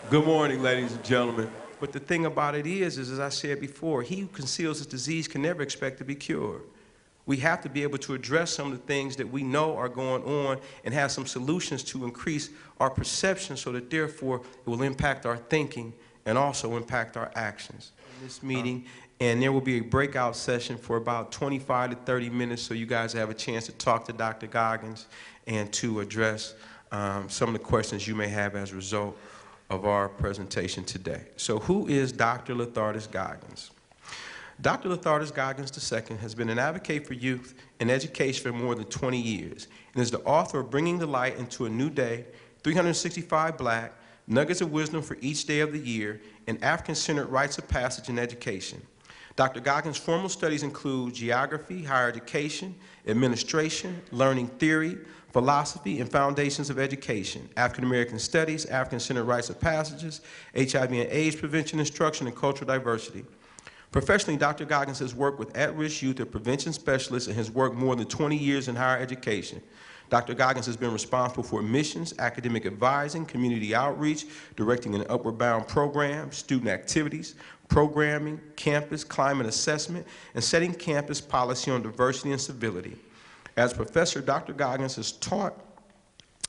Good morning, ladies and gentlemen. But the thing about it is, as I said before, he who conceals his disease can never expect to be cured. We have to be able to address some of the things that we know are going on and have some solutions to increase our perception so that therefore it will impact our thinking and also impact our actions. In this meeting, and there will be a breakout session for about 25 to 30 minutes so you guys have a chance to talk to Dr. Goggins and to address some of the questions you may have as a result of our presentation today. So who is Dr. Lathardus Goggins? Dr. Lathardus Goggins II has been an advocate for youth and education for more than 20 years and is the author of Bringing the Light into a New Day, 365 Black, Nuggets of Wisdom for Each Day of the Year, and African-Centered Rites of Passage in Education. Dr. Goggins' formal studies include geography, higher education, administration, learning theory, philosophy, and foundations of education, African American studies, African-centered rites of passages, HIV and AIDS prevention instruction, and cultural diversity. Professionally, Dr. Goggins has worked with at-risk youth as prevention specialist and has worked more than 20 years in higher education. Dr. Goggins has been responsible for admissions, academic advising, community outreach, directing an upward bound program, student activities, programming, campus climate assessment, and setting campus policy on diversity and civility. As a professor, Dr. Goggins has taught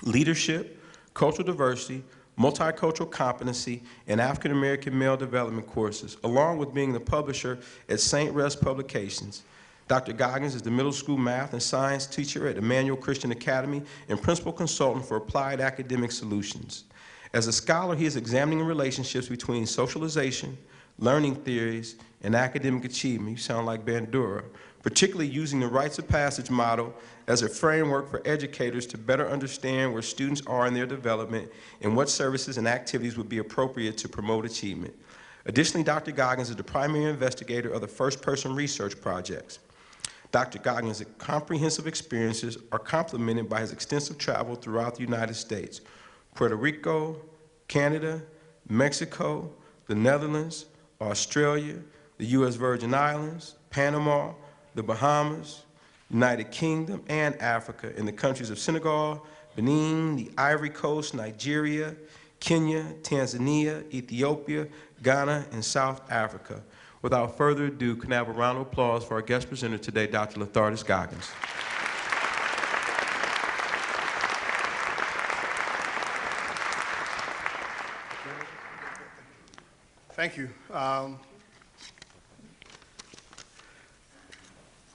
leadership, cultural diversity, multicultural competency, and African American male development courses, along with being the publisher at St. Rest Publications. Dr. Goggins is the middle school math and science teacher at Emmanuel Christian Academy and principal consultant for applied academic solutions. As a scholar, he is examining relationships between socialization, learning theories, and academic achievement. You sound like Bandura, particularly using the rites of passage model as a framework for educators to better understand where students are in their development and what services and activities would be appropriate to promote achievement. Additionally, Dr. Goggins is the primary investigator of the first-person research projects. Dr. Goggins' comprehensive experiences are complemented by his extensive travel throughout the United States, Puerto Rico, Canada, Mexico, the Netherlands, Australia, the U.S. Virgin Islands, Panama, the Bahamas, United Kingdom, and Africa, in the countries of Senegal, Benin, the Ivory Coast, Nigeria, Kenya, Tanzania, Ethiopia, Ghana, and South Africa. Without further ado, can I have a round of applause for our guest presenter today, Dr. Lathardus Goggins. Thank you.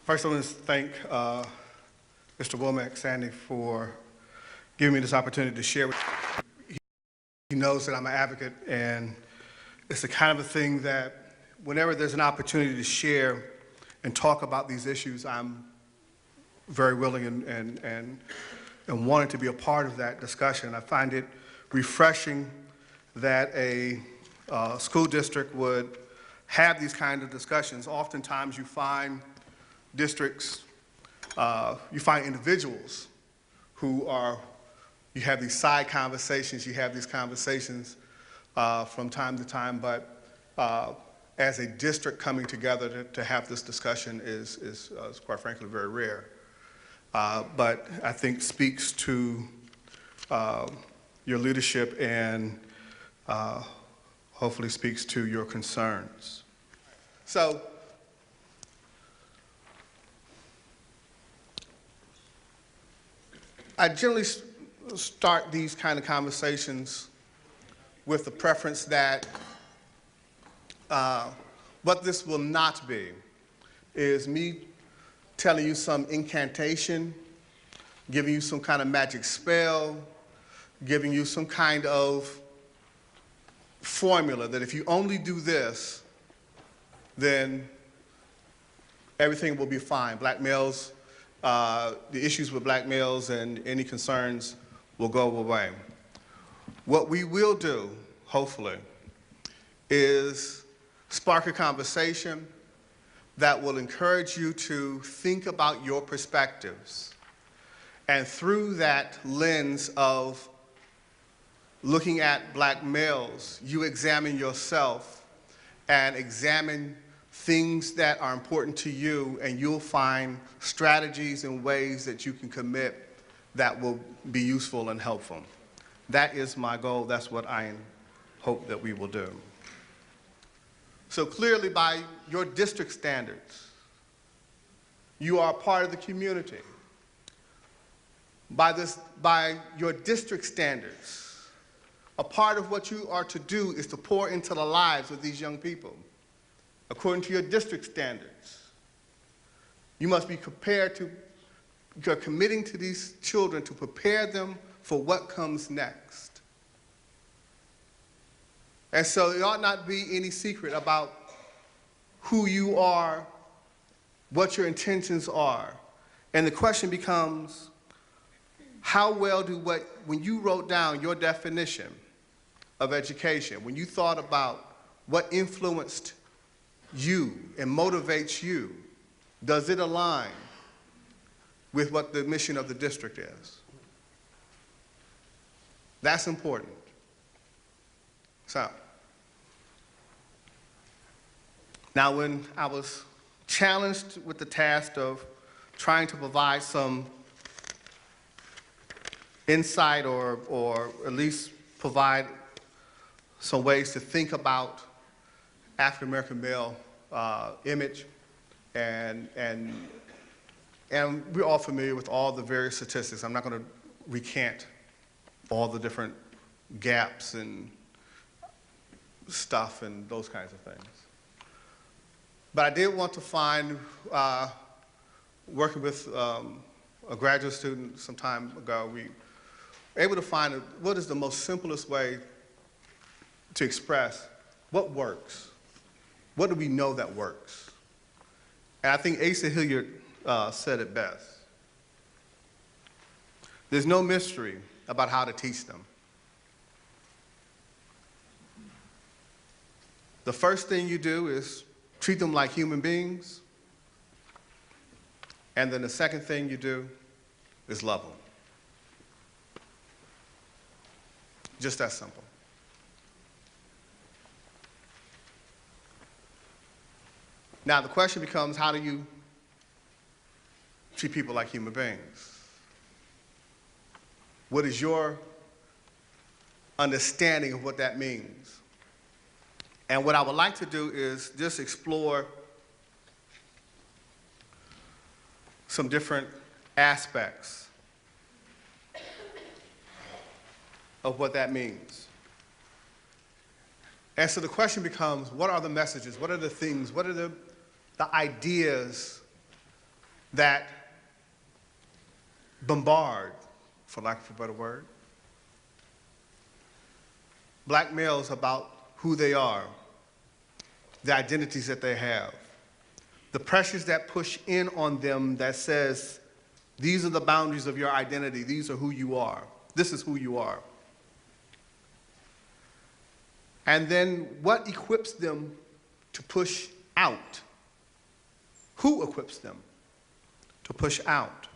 First, I want to thank Mr. Womack Sandy for giving me this opportunity to share with you. He knows that I'm an advocate, and it's the kind of a thing that whenever there's an opportunity to share and talk about these issues, I'm very willing and wanting to be a part of that discussion. I find it refreshing that a school district would have these kind of discussions. Oftentimes you find districts, you find individuals who are, you have these side conversations, you have these conversations from time to time, but as a district coming together to have this discussion is quite frankly very rare. But I think speaks to your leadership and hopefully speaks to your concerns. So, I generally start these kind of conversations with the preference that what this will not be is me telling you some incantation, giving you some kind of magic spell, giving you some kind of formula that if you only do this, then everything will be fine. Black males, the issues with black males and any concerns will go away. What we will do, hopefully, is spark a conversation that will encourage you to think about your perspectives. And through that lens of looking at black males, you examine yourself and examine things that are important to you, and you'll find strategies and ways that you can commit that will be useful and helpful. That is my goal. That's what I hope that we will do. So clearly, by your district standards, you are part of the community. By your district standards, a part of what you are to do is to pour into the lives of these young people. According to your district standards, you must be prepared to, you're committing to these children to prepare them for what comes next. And so there ought not be any secret about who you are, what your intentions are. And the question becomes, how well when you wrote down your definition of education, when you thought about what influenced you and motivates you, does it align with what the mission of the district is? That's important. So, now when I was challenged with the task of trying to provide some insight or at least provide some ways to think about African American male image, and we're all familiar with all the various statistics. I'm not going to recant all the different gaps and stuff and those kinds of things. But I did want to find, working with a graduate student some time ago, we were able to find what is the most simplest way to express what works. What do we know that works? And I think Asa Hilliard said it best. There's no mystery about how to teach them. The first thing you do is treat them like human beings, and then the second thing you do is love them. Just that simple. Now the question becomes, how do you treat people like human beings? What is your understanding of what that means? And what I would like to do is just explore some different aspects of what that means. And so the question becomes, what are the messages? What are the things? What are the ideas that bombard, for lack of a better word, black males about who they are, the identities that they have, the pressures that push in on them that says, these are the boundaries of your identity, these are who you are, this is who you are. And then what equips them to push out? Who equips them to push out?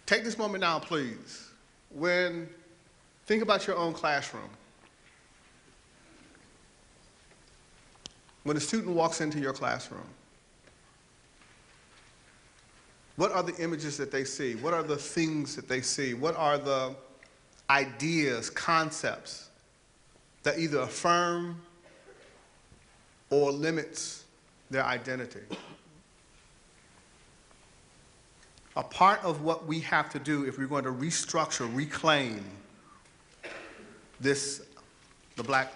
Take this moment now, please. Think about your own classroom. When a student walks into your classroom, what are the images that they see? What are the things that they see? What are the ideas, concepts that either affirm or limits their identity? A part of what we have to do if we're going to restructure, reclaim the black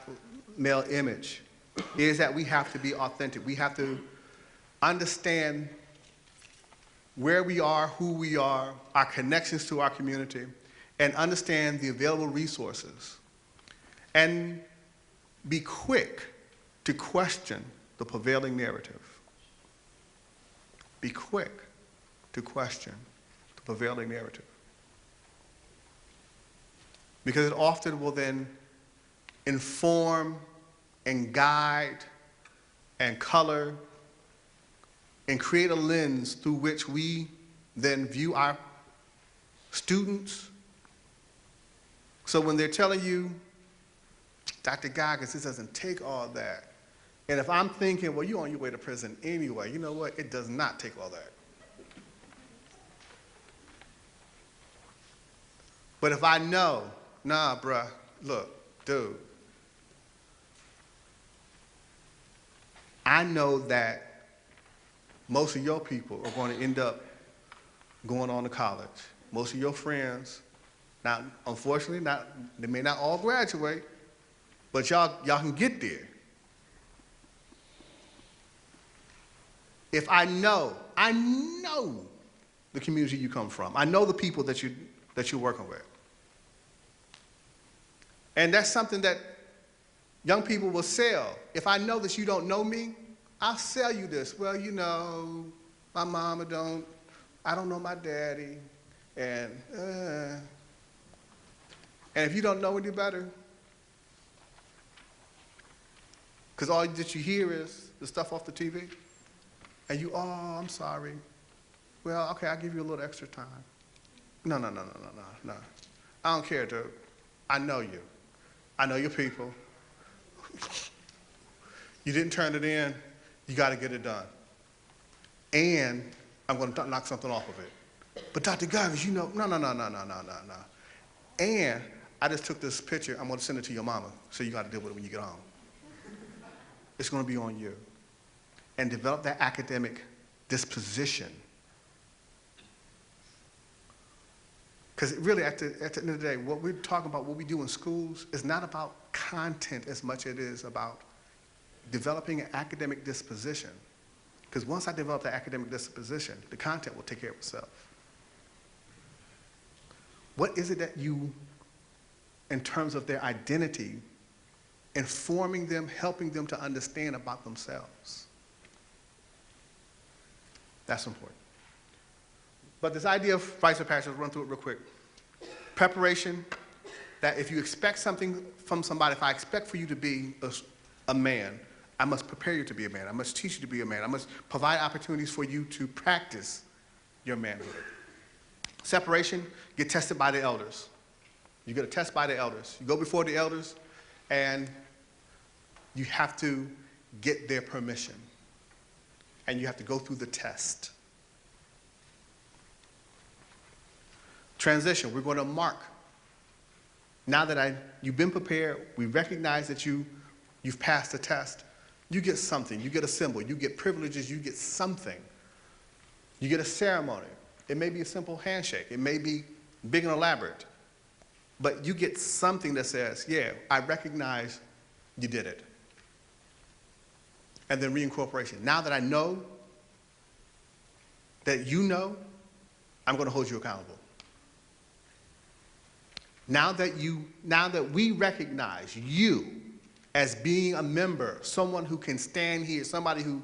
male image, is that we have to be authentic. We have to understand where we are, who we are, our connections to our community, and understand the available resources. And be quick to question the prevailing narrative. Be quick to question the prevailing narrative. Because it often will then inform and guide and color and create a lens through which we then view our students. So when they're telling you, Dr. Goggins, this doesn't take all that. And if I'm thinking, well, you're on your way to prison anyway, you know what? It does not take all that. But if I know, Nah, bruh, look, dude. I know that most of your people are going to end up going on to college. Most of your friends, now, unfortunately, they may not all graduate, but y'all can get there. If I know the community you come from. I know the people that you're working with. And that's something that young people will sell. If I know that you don't know me, I'll sell you this. Well, you know, my mama I don't know my daddy, and if you don't know any better, because all that you hear is the stuff off the TV, and you, oh, I'm sorry. Well, okay, I'll give you a little extra time. No. I don't care, dude. I know you. I know your people. You didn't turn it in. You got to get it done. And I'm going to knock something off of it. But Dr. Goggins, you know, no. And I just took this picture. I'm going to send it to your mama, so you got to deal with it when you get home. It's going to be on you. And develop that academic disposition. Because really, at the end of the day, what we're talking about, what we do in schools, is not about content as much as it is about developing an academic disposition. Because once I develop that academic disposition, the content will take care of itself. What is it that you, in terms of their identity, informing them, helping them to understand about themselves? That's important. But this idea of rites of passage, I'll run through it real quick. Preparation, that if you expect something from somebody, if I expect for you to be a man, I must prepare you to be a man. I must teach you to be a man. I must provide opportunities for you to practice your manhood. Separation, get tested by the elders. You get a test by the elders. You go before the elders, and you have to get their permission. And you have to go through the test. Transition, we're going to mark. Now that you've been prepared, we recognize that you've passed the test, you get something, you get a symbol, you get privileges, you get something. You get a ceremony. It may be a simple handshake. It may be big and elaborate. But you get something that says, yeah, I recognize you did it. And then reincorporation. Now that I know that you know, I'm going to hold you accountable. Now that we recognize you as being a member, someone who can stand here, somebody who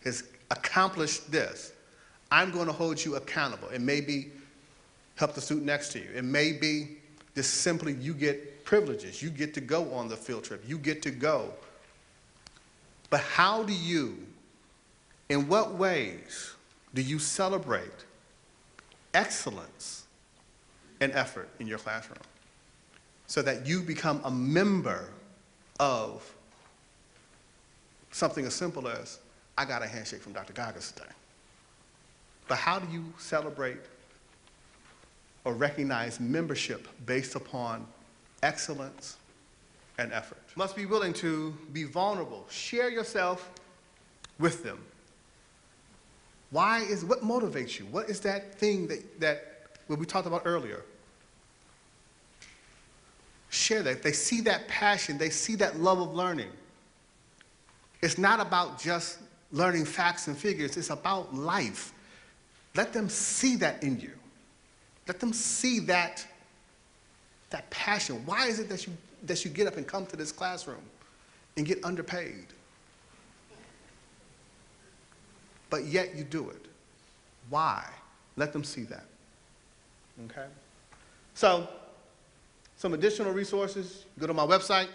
has accomplished this, I'm going to hold you accountable. It may be help the student next to you. It may be just simply you get privileges. You get to go on the field trip. You get to go. But how do you, in what ways do you celebrate excellence and effort in your classroom so that you become a member of something as simple as, I got a handshake from Dr. Goggins today. But how do you celebrate or recognize membership based upon excellence and effort? Must be willing to be vulnerable. Share yourself with them. What motivates you? What is that thing that we talked about earlier? Share that. They see that passion. They see that love of learning. It's not about just learning facts and figures. It's about life. Let them see that in you. Let them see that passion. Why is it that you get up and come to this classroom and get underpaid? But yet you do it. Why? Let them see that. Okay? So, some additional resources, go to my website,